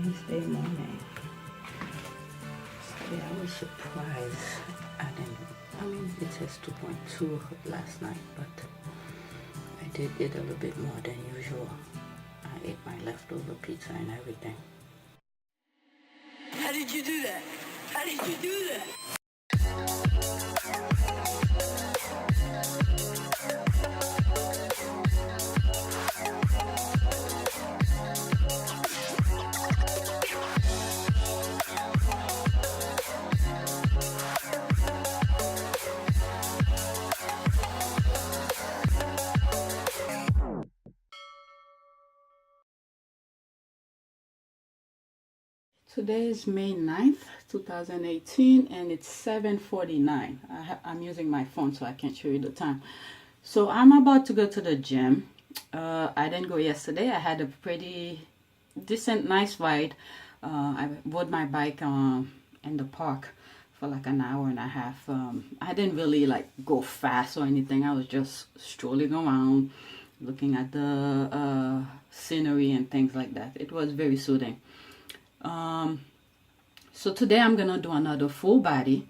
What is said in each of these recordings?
Wednesday morning. Yeah, I was surprised. I mean, it says 2.2 last night, but I did eat a little bit more than usual. I ate my leftover pizza and everything. How did you do that? How did you do that? Today is May 9th, 2018, and it's 7:49. I'm using my phone so I can't show you the time. So I'm about to go to the gym. I didn't go yesterday. I had a pretty decent, nice ride. I rode my bike in the park for like an hour and a half. I didn't really like go fast or anything. I was just strolling around, looking at the scenery and things like that. It was very soothing. So today I'm gonna do another full body,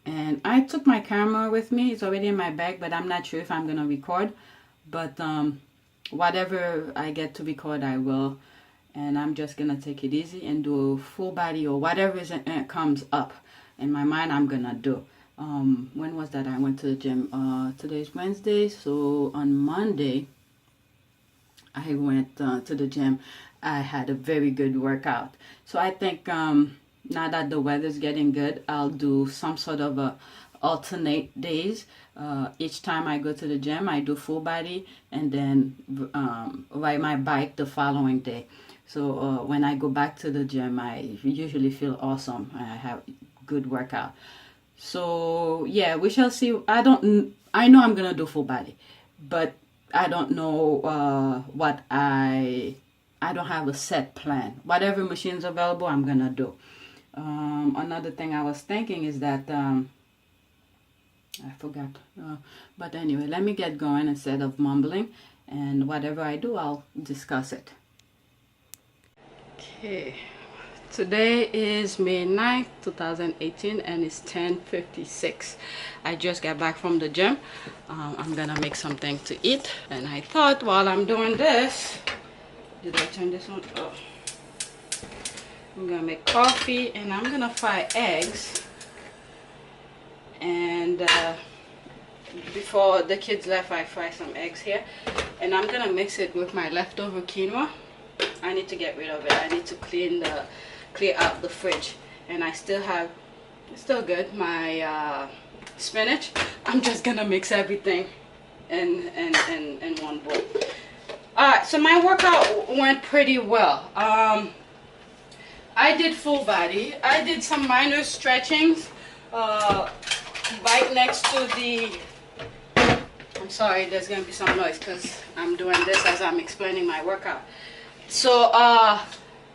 and I took my camera with me. It's already in my bag, but I'm not sure if I'm gonna record, but whatever I get to record I will, and I'm just gonna take it easy and do a full body or whatever comes up in my mind I'm gonna do. When was that I went to the gym? Today's Wednesday, so on Monday I went to the gym. I had a very good workout. So I think now that the weather's getting good, I'll do some sort of a alternate days. Each time I go to the gym, I do full body and then ride my bike the following day. So when I go back to the gym, I usually feel awesome. I have good workout. So yeah, we shall see. I know I'm gonna do full body, but I don't know what I don't have a set plan. Whatever machine's available, I'm gonna do. Another thing I was thinking is that I forgot. But anyway, let me get going instead of mumbling, and whatever I do, I'll discuss it. Okay, today is May 9th, 2018, and it's 10:56. I just got back from the gym. I'm gonna make something to eat, and I thought while I'm doing this, did I turn this on? Oh. I'm gonna make coffee and I'm gonna fry eggs. And before the kids left, I fried some eggs here. And I'm gonna mix it with my leftover quinoa. I need to get rid of it. I need to clear out the fridge. And I still have, it's still good, my spinach. I'm just gonna mix everything in one bowl. Alright, so my workout went pretty well. I did full body. I did some minor stretchings right next to the... I'm sorry, there's going to be some noise because I'm doing this as I'm explaining my workout. So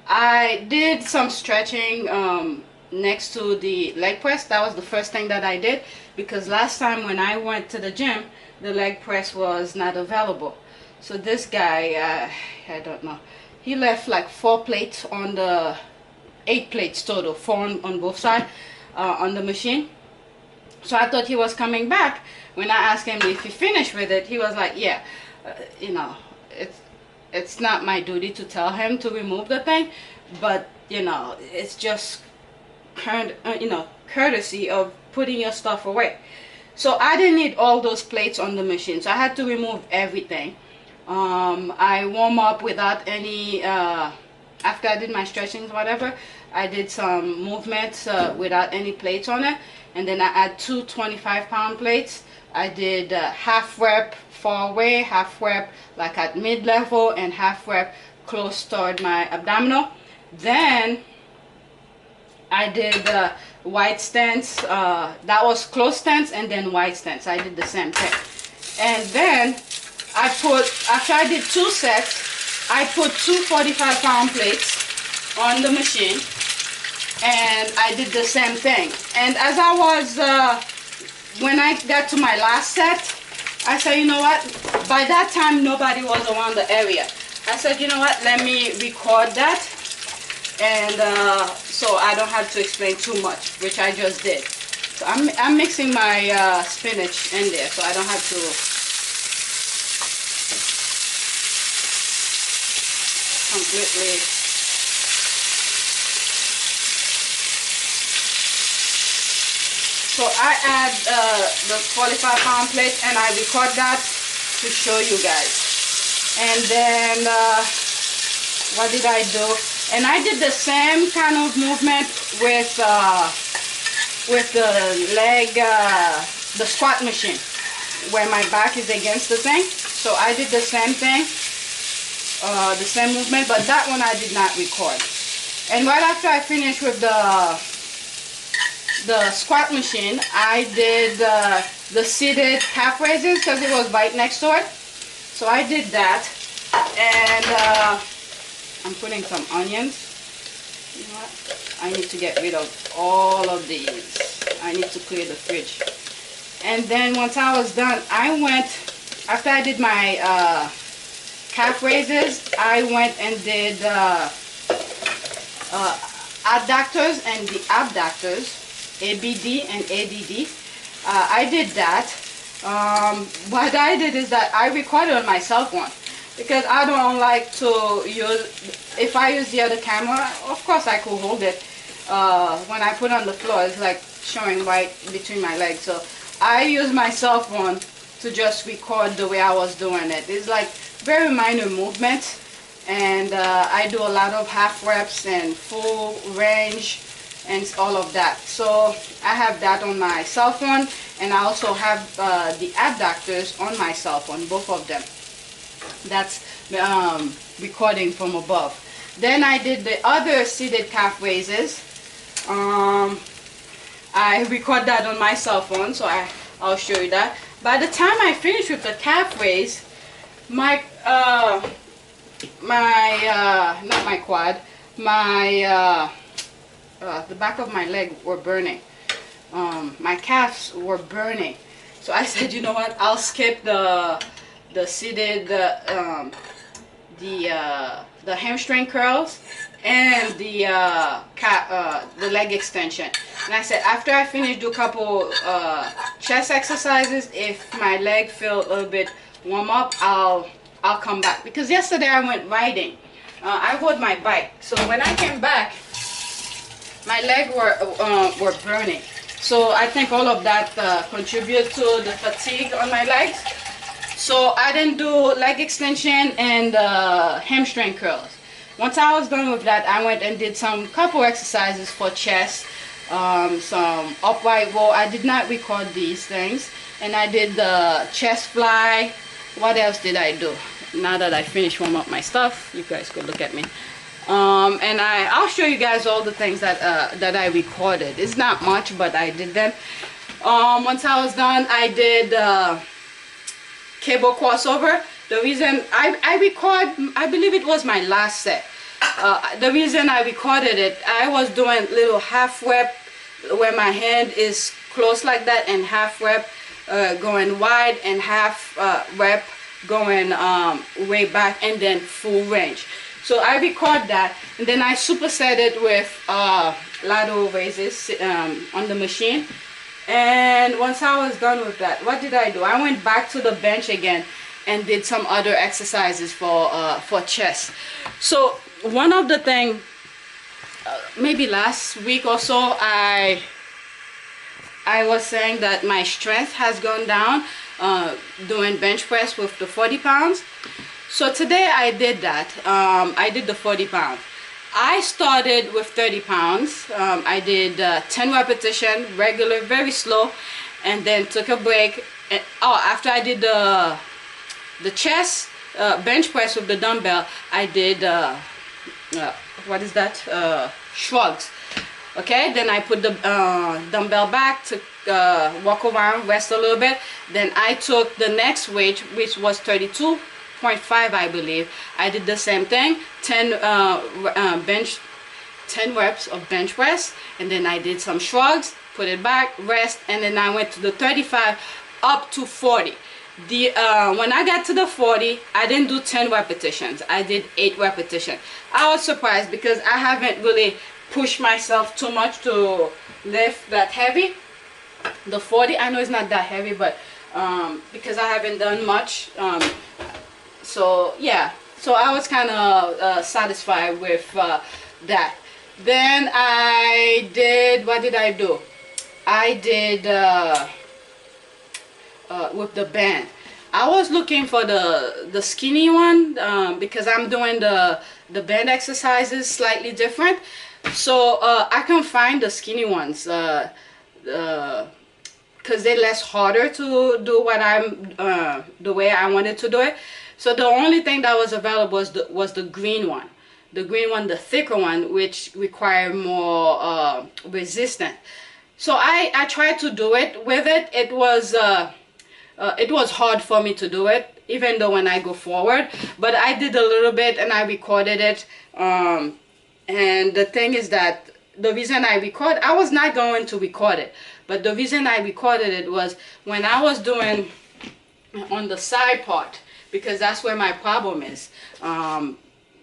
I did some stretching next to the leg press. That was the first thing that I did, because last time when I went to the gym, the leg press was not available. So this guy, I don't know, he left like 4 plates on the 8 plates total, 4 on both sides on the machine. So I thought he was coming back. When I asked him if he finished with it, he was like, yeah, you know, it's not my duty to tell him to remove the thing, but you know, it's just courtesy of putting your stuff away. So I didn't need all those plates on the machine, so I had to remove everything. I warm up without any after I did my stretchings, whatever, I did some movements without any plates on it, and then I had 2 25-pound plates. I did half rep far away, half rep like at mid-level, and half rep close toward my abdominal. Then I did wide stance, that was close stance, and then wide stance. I did the same thing. And then I put, after I did 2 sets, I put 2 45-pound plates on the machine, and I did the same thing. And as I was, when I got to my last set, I said, you know what, by that time nobody was around the area. I said, you know what, let me record that and so I don't have to explain too much, which I just did. So I'm mixing my spinach in there, so I don't have to completely. So I add the 45-pound plate, and I record that to show you guys. And then what did I do? And I did the same kind of movement with the leg, the squat machine, where my back is against the thing. So I did the same thing, the same movement, but that one I did not record. And right after I finished with the squat machine, I did the seated calf raises because it was right next to it. So I did that, and I'm putting some onions. You know what? I need to get rid of all of these. I need to clear the fridge. And then once I was done, I went, after I did my calf raises, I went and did adductors and the abductors, ABD and ADD. I did that. What I did is that I recorded on my cell phone, because I don't like to use, if I use the other camera, of course I could hold it. When I put on the floor, it's like showing right between my legs. So I use my cell phone to just record the way I was doing it. It's like very minor movements, and I do a lot of half reps and full range and all of that. So I have that on my cell phone, and I also have the abductors on my cell phone, both of them. That's recording from above. Then I did the other seated calf raises. I record that on my cell phone, so I'll show you that. By the time I finish with the calf raise, not my quad, the back of my leg were burning. My calves were burning. So I said, you know what, I'll skip the seated, the hamstring curls and the leg extension. And I said, after I finish, do a couple chest exercises. If my leg feel a little bit warm up, I'll come back. Because yesterday I went riding. I rode my bike. So when I came back, my legs were burning. So I think all of that contribute to the fatigue on my legs. So I didn't do leg extension and hamstring curls. Once I was done with that, I went and did couple exercises for chest, some upright row. I did not record these things. And I did the chest fly. What else did I do? Now that I finished warming up my stuff, you guys could look at me. And I'll show you guys all the things that I recorded. It's not much, but I did them. Once I was done, I did cable crossover. The reason I believe it was my last set. The reason I recorded it, I was doing little half rep where my hand is close like that, and half rep going wide, and half rep going way back, and then full range. So I record that, and then I superset it with lateral raises on the machine. And once I was done with that, what did I do? I went back to the bench again and did some other exercises for chest. So one of the things, maybe last week or so, I was saying that my strength has gone down doing bench press with the 40 pounds. So today I did that. I did the 40 pounds. I started with 30 pounds. I did 10 repetitions, regular, very slow, and then took a break. And, after I did the chest bench press with the dumbbell, I did what is that? Shrugs. Okay, then I put the dumbbell back to walk around, rest a little bit. Then I took the next weight, which was 32.5, I believe. I did the same thing, 10 reps of bench press, and then I did some shrugs, put it back, rest, and then I went to the 35 up to 40. when I got to the 40, I didn't do 10 repetitions. I did 8 repetitions. I was surprised because I haven't really pushed myself too much to lift that heavy. The 40, I know it's not that heavy, but because I haven't done much, so yeah, so I was kind of satisfied with that. Then I did, what did I do? I did with the band. I was looking for the skinny one because I'm doing the band exercises slightly different. So I can find the skinny ones because they're less harder to do what I'm the way I wanted to do it. So the only thing that was available was the green one. The green one, the thicker one, which required more resistance. So I tried to do it with it. It was hard for me to do it, even though when I go forward. But I did a little bit and I recorded it. And the thing is that the reason I was not going to record it. But the reason I recorded it was when I was doing on the side part, because that's where my problem is.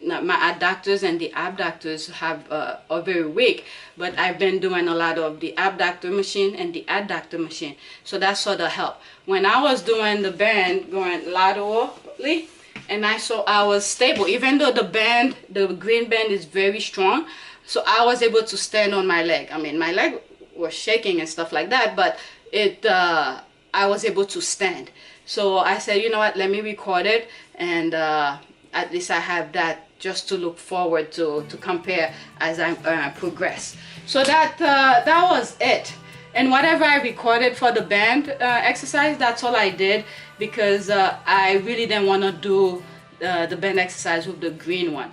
My adductors and the abductors are very weak, but I've been doing a lot of the abductor machine and the adductor machine, so that sort of helped. When I was doing the band going laterally, and I was stable, even though the green band is very strong, so I was able to stand on my leg. I mean, my leg was shaking and stuff like that, but I was able to stand. So I said, you know what, let me record it, and at least I have that just to look forward to compare as I progress. So that was it. And whatever I recorded for the band exercise, that's all I did, because I really didn't want to do the band exercise with the green one.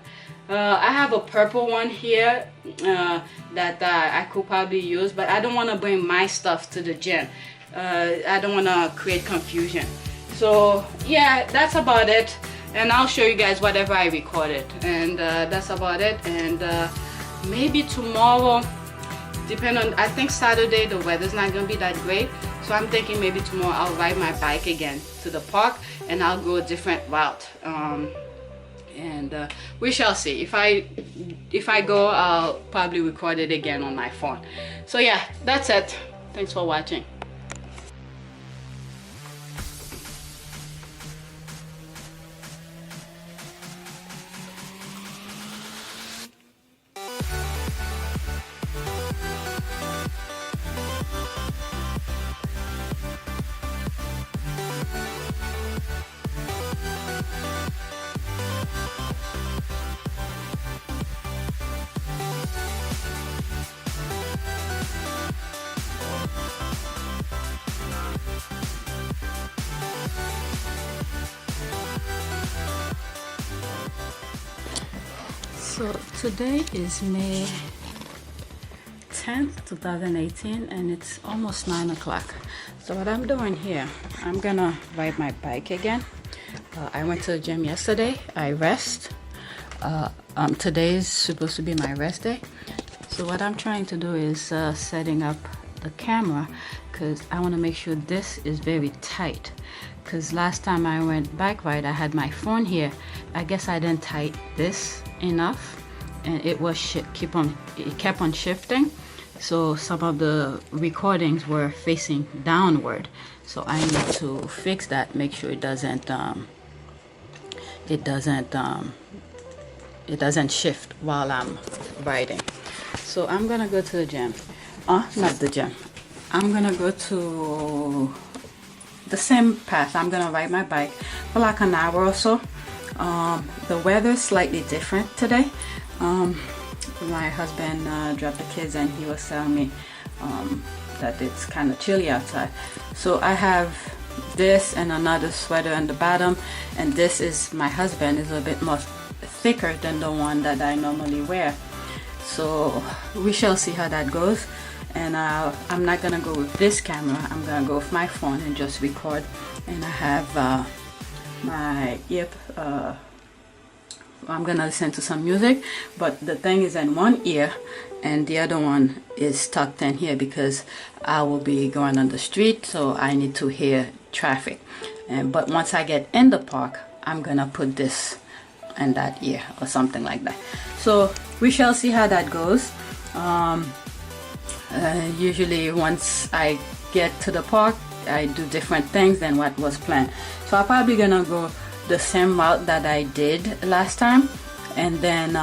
I have a purple one here that I could probably use, but I don't want to bring my stuff to the gym. I don't want to create confusion. So yeah, that's about it. And I'll show you guys whatever I recorded, and that's about it. And maybe tomorrow, depending on, I think Saturday the weather's not gonna be that great, so I'm thinking maybe tomorrow I'll ride my bike again to the park and I'll go a different route. And we shall see. If I go, I'll probably record it again on my phone. So yeah, that's it. Thanks for watching. So today is May 10th, 2018, and it's almost 9 o'clock. So what I'm doing here, I'm gonna ride my bike again. I went to the gym yesterday. I rest. Today is supposed to be my rest day. So what I'm trying to do is setting up the camera, because I want to make sure this is very tight. Because last time I went bike ride, I had my phone here. I guess I didn't tighten this enough, and it kept on shifting. So some of the recordings were facing downward. So I need to fix that. Make sure it doesn't shift while I'm riding. So I'm gonna go to the gym. Not the gym. I'm gonna go to the same path. I'm gonna ride my bike for like an hour or so. The weather is slightly different today. My husband dropped the kids and he was telling me that it's kind of chilly outside. So I have this and another sweater on the bottom, and this is my husband, is a bit more thicker than the one that I normally wear. So we shall see how that goes. And I'm not gonna go with this camera. I'm gonna go with my phone and just record. And I have my I'm gonna listen to some music, but the thing is in one ear and the other one is tucked in here because I will be going on the street, so I need to hear traffic. But once I get in the park, I'm gonna put this in that ear or something like that. So we shall see how that goes. Usually once I get to the park, I do different things than what was planned. So I'm probably gonna go the same route that I did last time, and then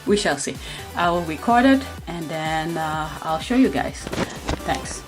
we shall see. I will record it and then I'll show you guys. Thanks.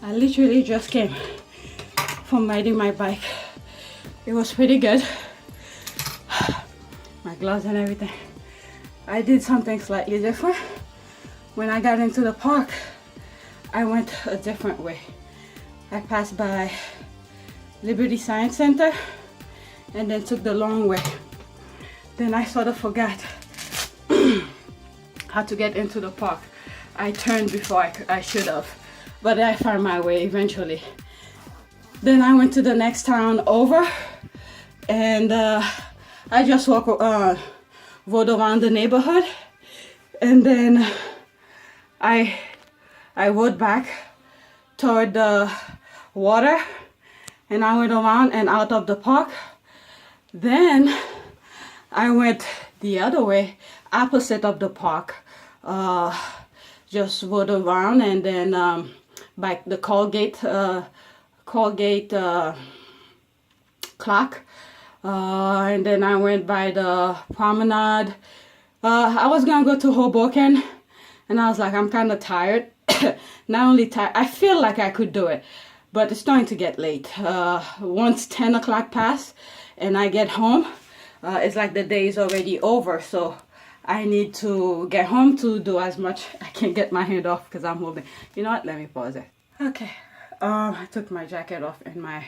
I literally just came from riding my bike. It was pretty good. My gloves and everything. I did something slightly different. When I got into the park, I went a different way. I passed by Liberty Science Center and then took the long way. Then I sort of forgot how to get into the park. I turned before I should have, but I found my way eventually. Then I went to the next town over, and I just rode around the neighborhood, and then I rode back toward the water, and I went around and out of the park. Then I went the other way, opposite of the park, just rode around, and then by the Colgate clock, and then I went by the promenade. I was gonna go to Hoboken, and I was like, I'm kind of tired. Not only tired, I feel like I could do it, but it's starting to get late. Once 10 o'clock pass and I get home, it's like the day is already over, so I need to get home to do as much. I can't get my hand off because I'm holding. You know what? Let me pause it. Okay. I took my jacket off and I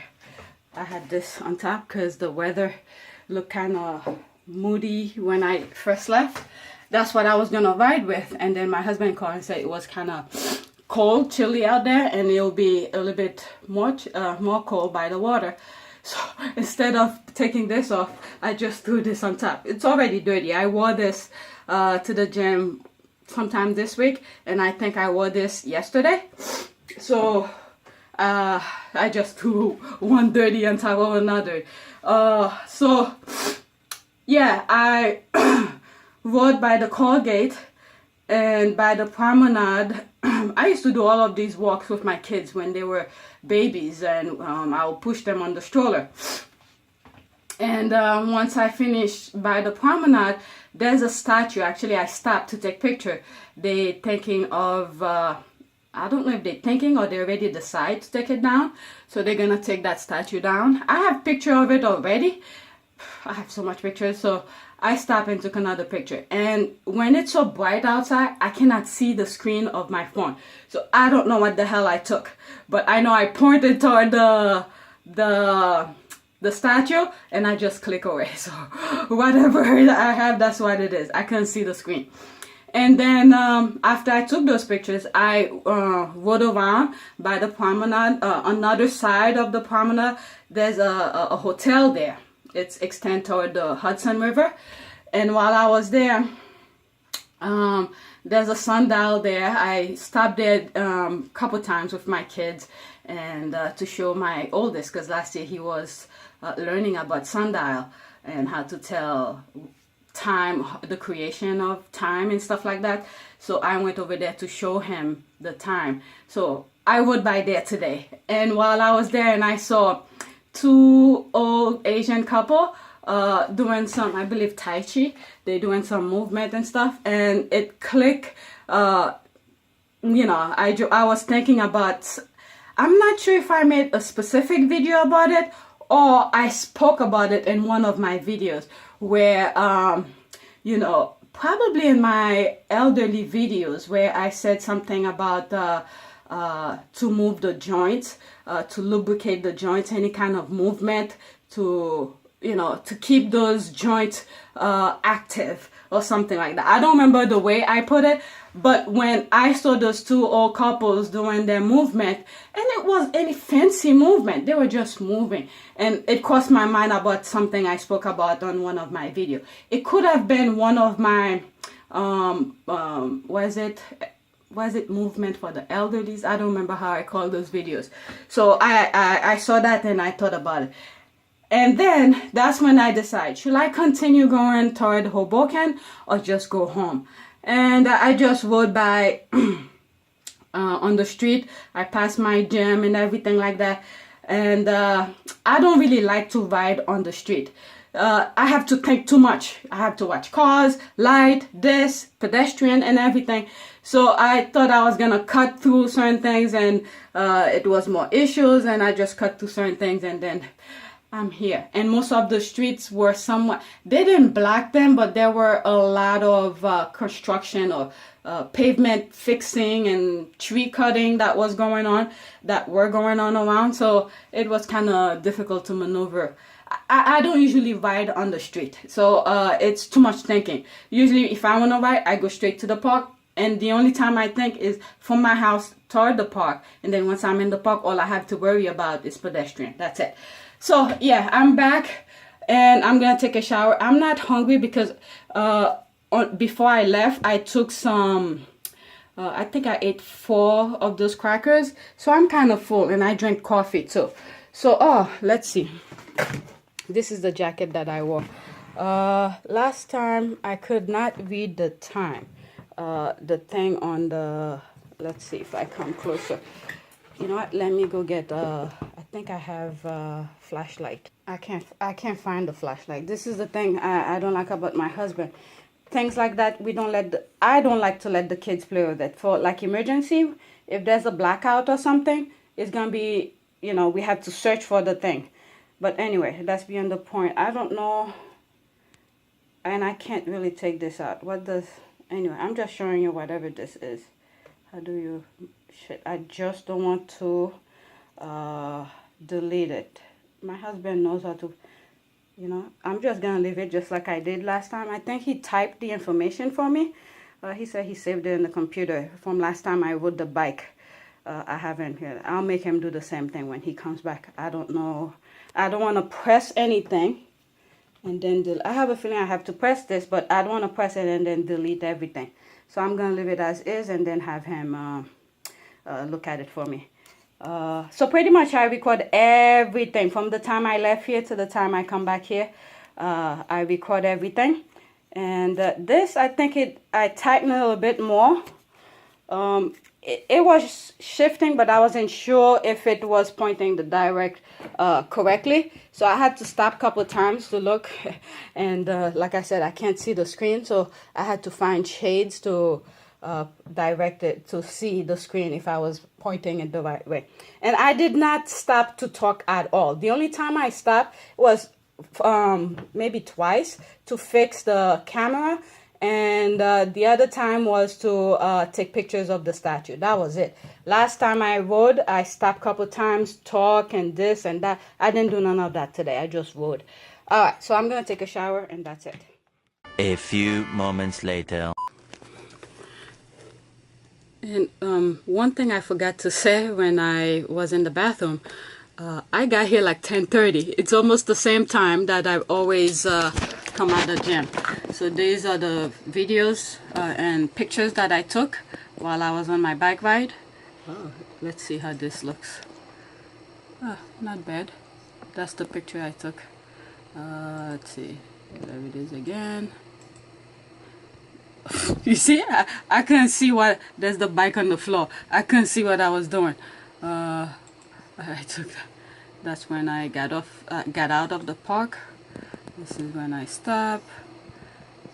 had this on top because the weather looked kind of moody when I first left. That's what I was gonna ride with, and then my husband called and said it was kind of cold, chilly out there, and it'll be a little bit more cold by the water. So instead of taking this off, I just threw this on top. It's already dirty. I wore this to the gym sometime this week, and I think I wore this yesterday. So I just threw one dirty on top of another. So yeah, I rode by the Colgate and by the promenade. I used to do all of these walks with my kids when they were babies, and I'll push them on the stroller. And once I finished by the promenade, there's a statue. Actually, I stopped to take picture. They thinking of, I don't know if they're thinking or they already decide to take it down. So they're gonna take that statue down. I have picture of it already. I have so much pictures. So I stopped and took another picture. And when it's so bright outside, I cannot see the screen of my phone. So I don't know what the hell I took. But I know I pointed toward the statue and I just click away. So whatever I have, that's what it is. I couldn't see the screen. And then after I took those pictures, I rode around by the promenade. Another side of the promenade, there's a hotel there. It's extend toward the Hudson River. And while I was there, there's a sundial there. I stopped there a couple times with my kids and to show my oldest, because last year he was learning about sundial and how to tell time, the creation of time and stuff like that. So I went over there to show him the time. So I rode by there today, and while I was there, and I saw two old Asian couple doing some, I believe, Tai Chi. They're doing some movement and stuff, and it clicked. You know, I was thinking about, I'm not sure if I made a specific video about it or I spoke about it in one of my videos where, you know, probably in my elderly videos where I said something about to move the joints, to lubricate the joints, any kind of movement to, you know, to keep those joints active or something like that. I don't remember the way I put it, but when I saw those two old couples doing their movement, and it was any fancy movement, they were just moving, and it crossed my mind about something I spoke about on one of my videos. It could have been one of my was it movement for the elderlies? I don't remember how I called those videos. So I saw that and I thought about it. And then that's when I decided, should I continue going toward Hoboken or just go home? And I just rode by on the street. I passed my gym and everything like that. And I don't really like to ride on the street. I have to think too much. I have to watch cars, light, this, pedestrian and everything. So I thought I was gonna cut through certain things, and it was more issues, and I just cut through certain things, and then I'm here. And most of the streets were somewhat, they didn't block them, but there were a lot of construction or pavement fixing and tree cutting that were going on around. So it was kind of difficult to maneuver. I don't usually ride on the street, so it's too much thinking. Usually if I want to ride, I go straight to the park, and the only time I think is from my house toward the park, and then once I'm in the park, all I have to worry about is pedestrian. That's it. So yeah, I'm back and I'm gonna take a shower. I'm not hungry because before I left, I took some, I think I ate 4 of those crackers. So I'm kind of full, and I drank coffee too. So, let's see. This is the jacket that I wore. Last time I could not read the time. The thing on the, let's see if I come closer. You know what? Let me go get I think I have a flashlight. I can't find the flashlight. This is the thing I don't like about my husband. Things like that, I don't like to let the kids play with it. For like emergency, if there's a blackout or something, it's gonna be, you know, we have to search for the thing. But anyway, that's beyond the point. I don't know, and I can't really take this out. Anyway, I'm just showing you whatever this is. How do you, shit, I just don't want to delete it. My husband knows how to, you know, I'm just gonna leave it just like I did last time. I think he typed the information for me. He said he saved it in the computer from last time I rode the bike. I haven't here. I'll make him do the same thing when he comes back. I don't know. I don't want to press anything and then I have a feeling I have to press this, but I don't want to press it and then delete everything. So I'm going to leave it as is and then have him look at it for me. So pretty much I record everything from the time I left here to the time I come back here. I record everything. And this, I think I tighten a little bit more. it was shifting, but I wasn't sure if it was pointing the direct correctly. So I had to stop a couple of times to look, and like I said, I can't see the screen, so I had to find shades to direct it to see the screen if I was pointing it the right way. And I did not stop to talk at all. The only time I stopped was maybe twice to fix the camera, and the other time was to take pictures of the statue. That was it. Last time I rode, I stopped a couple times, talk and this and that. I didn't do none of that today. I just rode. All right, so I'm gonna take a shower and that's it. A few moments later. And one thing I forgot to say when I was in the bathroom, I got here like 10:30. It's almost the same time that I've always come out of the gym. So these are the videos and pictures that I took while I was on my bike ride. Oh, let's see how this looks. Oh, not bad. That's the picture I took. Let's see. There it is again. You see, I couldn't see what, there's the bike on the floor. I couldn't see what I was doing. I took that. That's when I got out of the park. This is when I stopped.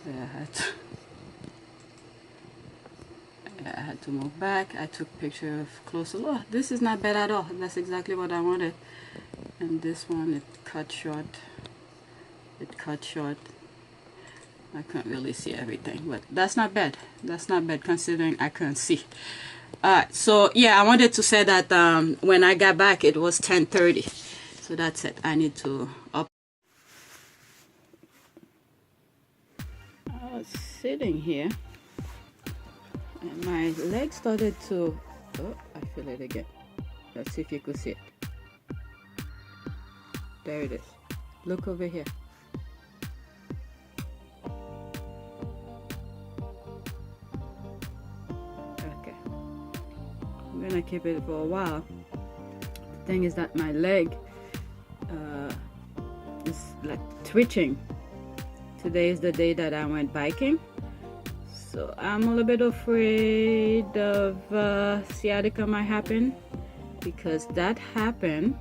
Yeah, I had to move back. I took a picture of closer look. Oh, this is not bad at all. That's exactly what I wanted. And this one, it cut short. It cut short. I can't really see everything, but that's not bad. That's not bad considering I couldn't see. Alright, so yeah, I wanted to say that when I got back it was 10:30. So that's it. I need to up. I was sitting here and my leg started to, oh, I feel it again. Let's see if you could see it. There it is. Look over here. I'm gonna keep it for a while. The thing is that my leg is like twitching. Today is the day that I went biking, so I'm a little bit afraid of sciatica might happen, because that happened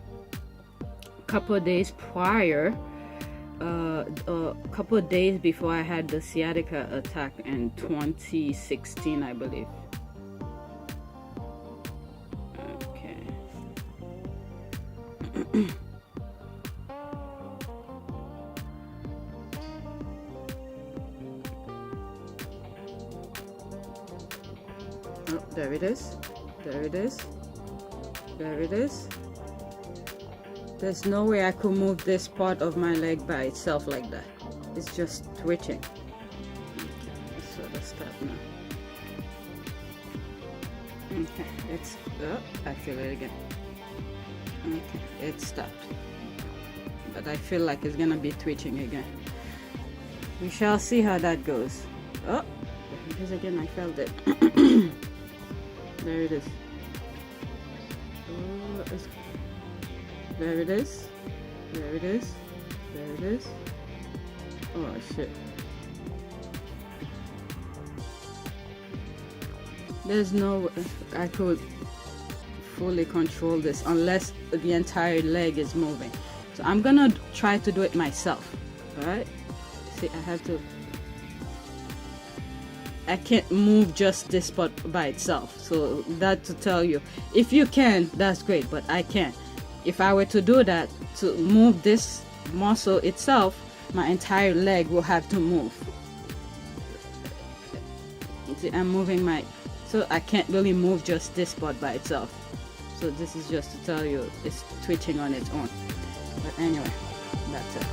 a couple of days prior, a couple of days before I had the sciatica attack in 2016, I believe. Oh, there it is. There it is. There it is. There's no way I could move this part of my leg by itself like that. It's just twitching. Okay, so let's stop now. Okay, it's, oh, I feel it again. Okay, it stopped. But I feel like it's gonna be twitching again. We shall see how that goes. Oh, there it is again. I felt it. There it is. Oh, there it is. There it is. There it is. Oh shit. There's no way I could fully control this unless the entire leg is moving. So I'm gonna try to do it myself. Alright? See, I can't move just this part by itself. So that to tell you, if you can, that's great, but I can't. If I were to do that, to move this muscle itself, my entire leg will have to move. See, I'm moving so I can't really move just this part by itself. So this is just to tell you it's twitching on its own. But anyway, that's it.